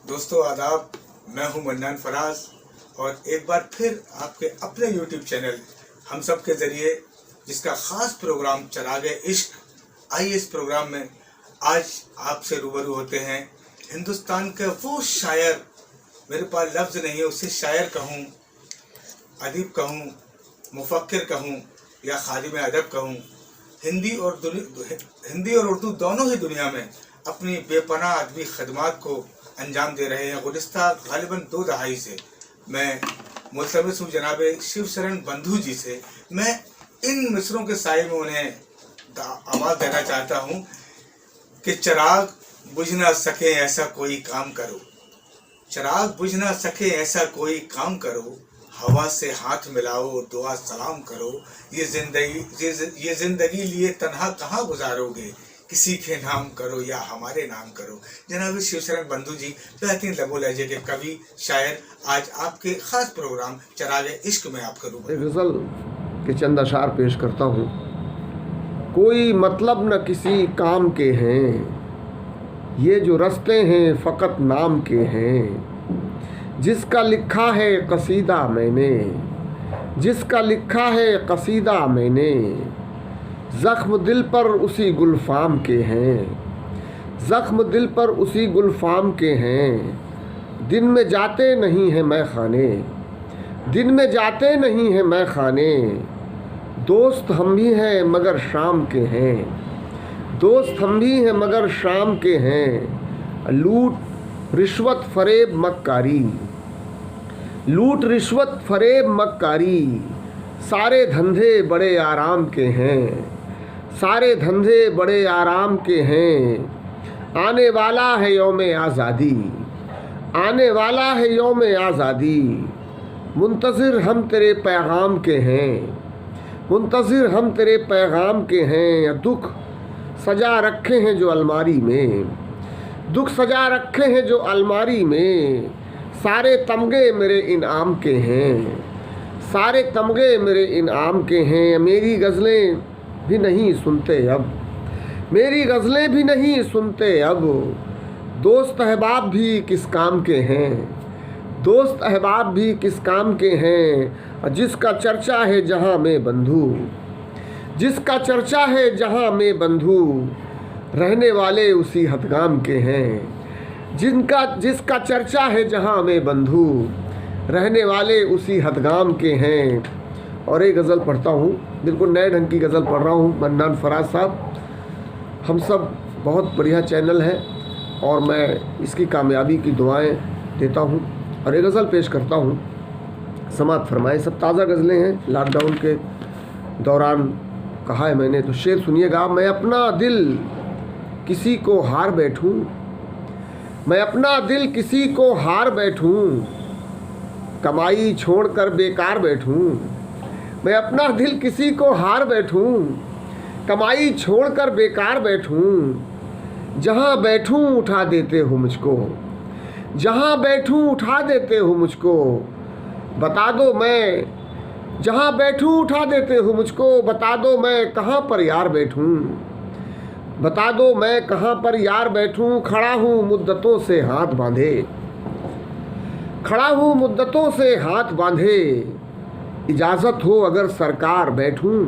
दोस्तों आदाब, मैं हूं मन्नान फराज और एक बार फिर आपके अपने YouTube चैनल हम सब के ज़रिए जिसका ख़ास प्रोग्राम चरागे इश्क, आइए इस प्रोग्राम में आज आपसे रूबरू होते हैं हिंदुस्तान के वो शायर, मेरे पास लफ्ज़ नहीं है उसे शायर कहूँ, अदीब कहूँ, मुफक्किर कहूँ या खादिम अदब कहूँ। हिंदी और उर्दू दोनों ही दुनिया में अपनी बेपनाह अदबी खदमात को अंजाम दे रहे हैं। गुज़िश्ता गालिबन 2 दहाई से मैं मुल्तमिस हूँ जनाब शिवशरण बंधु जी से, मैं इन मिसरों के साए में उन्हें आवाज़ देना चाहता हूँ कि चिराग बुझ ना सके ऐसा कोई काम करो, चिराग बुझ ना सके ऐसा कोई काम करो, हवा से हाथ मिलाओ दुआ सलाम करो, ये जिंदगी लिए तन्हा कहाँ गुजारोगे, किसी के नाम करो या हमारे नाम करो। जनाब शिवशरण बंधु जी बेहतरीन लबो लहजे के कवि शायर, आज आपके खास प्रोग्राम चरागे इश्क में आपका रूबरू। एक गज़ल के चंद अशार पेश करता हूँ। कोई मतलब न किसी काम के हैं, ये जो रस्ते हैं फ़कत नाम के हैं, जिसका लिखा है कसीदा मैंने, जिसका लिखा है कसीदा मैंने, ज़ख्म दिल पर उसी गुलफाम के हैं, ज़ख्म दिल पर उसी गुलफाम के हैं। दिन में जाते नहीं हैं मैं खाने, दिन में जाते नहीं हैं मैं खाने, दोस्त हम भी हैं मगर शाम के हैं, दोस्त हम भी हैं मगर शाम के हैं। लूट रिश्वत फरेब मक्कारी, लूट रिश्वत फरेब मक्कारी, सारे धंधे बड़े आराम के हैं, सारे धंधे बड़े आराम के हैं। आने वाला है यौम आज़ादी, आने वाला है यौम आज़ादी, मुंतज़िर हम तेरे पैगाम के हैं, मुंतज़िर हम तेरे पैगाम के हैं। दुख सजा रखे हैं जो अलमारी में, दुख सजा रखे हैं जो अलमारी में, सारे तमगे मेरे इनाम के हैं, सारे तमगे मेरे इनाम के हैं। मेरी गज़लें भी नहीं सुनते अब, मेरी गज़लें भी नहीं सुनते अब, दोस्त अहबाब भी किस काम के हैं, दोस्त अहबाब भी किस काम के हैं। जिसका चर्चा है जहाँ में बंधु, जिसका चर्चा है जहाँ में बंधु, रहने वाले उसी हदगाम के हैं, जिसका चर्चा है जहाँ में बंधु, रहने वाले उसी हदगाम के हैं। और एक गज़ल पढ़ता हूँ, बिल्कुल नए ढंग की गज़ल पढ़ रहा हूँ। मन्नान फराज साहब, हम सब बहुत बढ़िया चैनल है और मैं इसकी कामयाबी की दुआएं देता हूँ। और एक गज़ल पेश करता हूँ, समात फरमाए। सब ताज़ा गज़लें हैं, लॉकडाउन के दौरान कहा है मैंने, तो शेर सुनिएगा। मैं अपना दिल किसी को हार बैठूँ, मैं अपना दिल किसी को हार बैठूँ, कमाई छोड़कर बेकार बैठूँ, मैं अपना दिल किसी को हार बैठूँ, कमाई छोड़कर बेकार बैठूँ। जहाँ बैठूँ उठा देते हो मुझको, जहाँ बैठूँ उठा देते हो मुझको, बता दो मैं, जहाँ बैठूँ उठा देते हो मुझको, बता दो मैं कहाँ पर यार बैठूँ, बता दो मैं कहाँ पर यार बैठूँ। खड़ा हूँ मुद्दतों से हाथ बांधे, खड़ा हूँ मुद्दतों से हाथ बांधे, इजाज़त हो अगर सरकार बैठूं,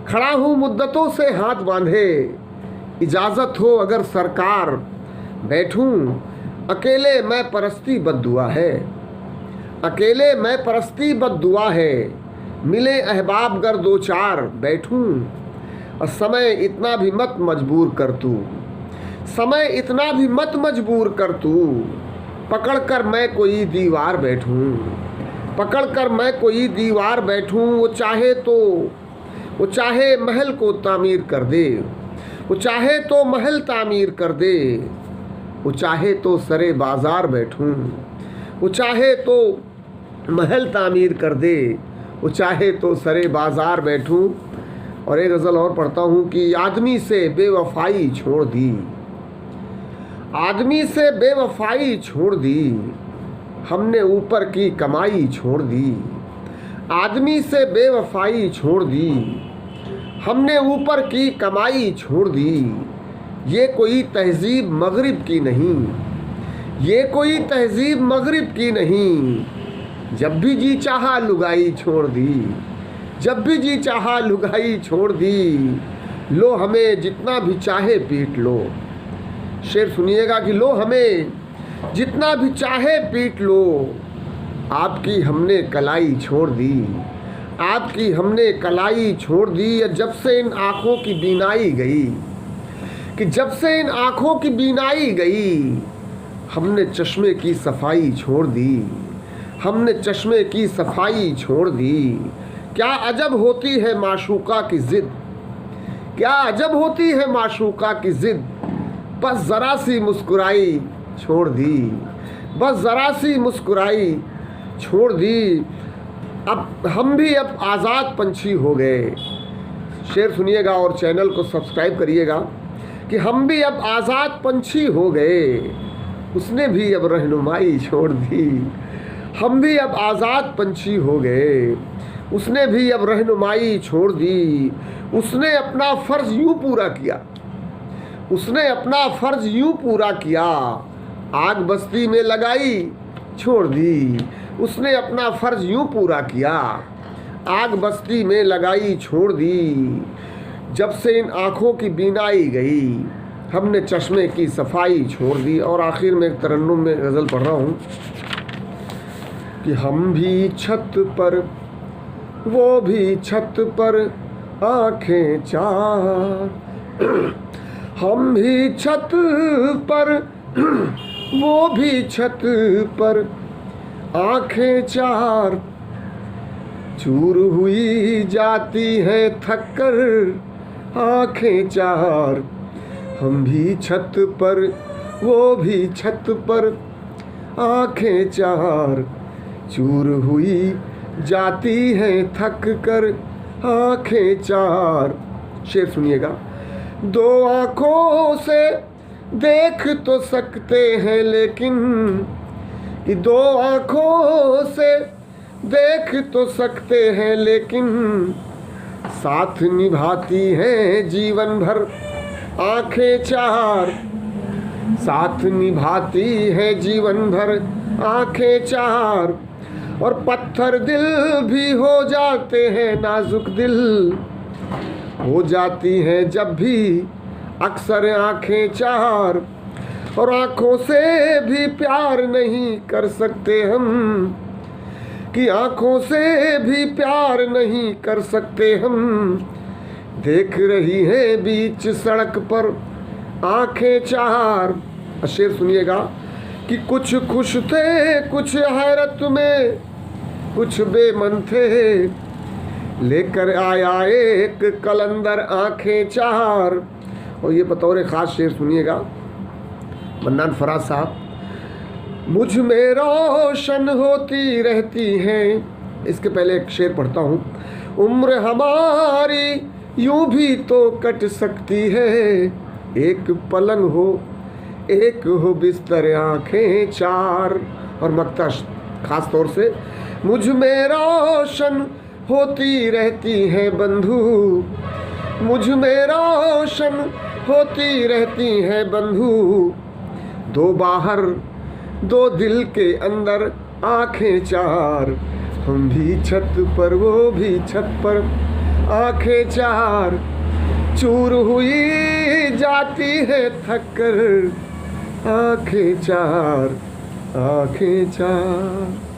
खड़ा हूँ मुद्दतों से हाथ बांधे, इजाज़त हो अगर सरकार बैठूं। अकेले मैं परस्ती बद्दुआ है, अकेले मैं परस्ती बद्दुआ है, मिले अहबाब गर 2-4 बैठूं। और समय इतना भी मत मजबूर कर तू, समय इतना भी मत मजबूर कर तू, पकड़ कर मैं कोई दीवार बैठूं, पकड़ कर मैं कोई दीवार बैठूं। वो चाहे महल को तामीर कर दे, वो चाहे तो महल तामीर कर दे, वो चाहे तो सरे बाज़ार बैठूं, वो चाहे तो महल तामीर कर दे, वो चाहे तो सरे बाज़ार बैठूं। और एक गज़ल और पढ़ता हूँ कि आदमी से बेवफाई छोड़ दी, आदमी से बेवफाई छोड़ दी, हमने ऊपर की कमाई छोड़ दी, आदमी से बेवफाई छोड़ दी, हमने ऊपर की कमाई छोड़ दी। ये कोई तहजीब मगरिब की नहीं, ये कोई तहजीब मगरिब की नहीं, जब भी जी चाहा लुगाई छोड़ दी, जब भी जी चाहा लुगाई छोड़ दी, लो हमें जितना भी चाहे पीट लो। शेर सुनिएगा कि लो हमें जितना भी चाहे पीट लो, आपकी हमने कलाई छोड़ दी, आपकी हमने कलाई छोड़ दी। जब से इन आँखों की बीनाई गई, कि जब से इन आँखों की बीनाई गई, हमने चश्मे की सफाई छोड़ दी, हमने चश्मे की सफाई छोड़ दी। क्या अजब होती है माशूका की ज़िद, क्या अजब होती है माशूका की ज़िद, बस ज़रा सी मुस्कुराई छोड़ दी, बस ज़रा सी मुस्कुराई छोड़ दी। अब हम भी अब आज़ाद पंछी हो गए। शेर सुनिएगा और चैनल को सब्सक्राइब करिएगा कि हम भी अब आज़ाद पंछी हो गए, उसने भी अब रहनुमाई छोड़ दी। हम भी अब आज़ाद पंछी हो गए, उसने भी अब रहनुमाई छोड़ दी। उसने अपना फ़र्ज़ यूँ पूरा किया, उसने अपना फ़र्ज़ यूँ पूरा किया, आग बस्ती में लगाई छोड़ दी। उसने अपना फ़र्ज़ यूँ पूरा किया, आग बस्ती में लगाई छोड़ दी। जब से इन आँखों की बीनाई गई, हमने चश्मे की सफाई छोड़ दी। और आखिर में एक तरन्नुम में गज़ल पढ़ रहा हूँ कि हम भी छत पर, वो भी छत पर आँखें चार, हम भी छत पर, वो भी छत पर आँखें चार, चूर हुई जाती है थक कर आँखें चार। हम भी छत पर, वो भी छत पर आँखें चार, चूर हुई जाती है थक कर आँखें चार। शेर सुनिएगा। दो आँखों से देख तो सकते हैं लेकिन, कि दो आँखों से देख तो सकते हैं लेकिन, साथ निभाती हैं जीवन भर आँखें चार, साथ निभाती है जीवन भर आँखें चार। और पत्थर दिल भी हो जाते हैं नाजुक दिल, हो जाती हैं जब भी अक्सर आँखें चार। और आँखों से भी प्यार नहीं कर सकते हम, कि आँखों से भी प्यार नहीं कर सकते हम। देख रही है बीच सड़क पर आँखें चार। शेर सुनिएगा कि कुछ खुश थे कुछ हैरत में, कुछ बेमन थे, लेकर आया एक कलंदर आँखें चार। और ये बतौर ख़ास शेर सुनिएगा मन्नान फराज साहब। मुझ में रोशन होती रहती हैं, इसके पहले एक शेर पढ़ता हूँ। उम्र हमारी यूं भी तो कट सकती है, एक पलंग हो एक हो बिस्तर आँखें चार। और मक्ता खास तौर से, मुझ में रोशन होती रहती है बंधु, मुझ में रोशन होती रहती है बंधु, दो बाहर दो दिल के अंदर आँखें चार। हम भी छत पर, वो भी छत पर आँखें चार, चूर हुई जाती है थक कर आँखें चार, आँखें चार।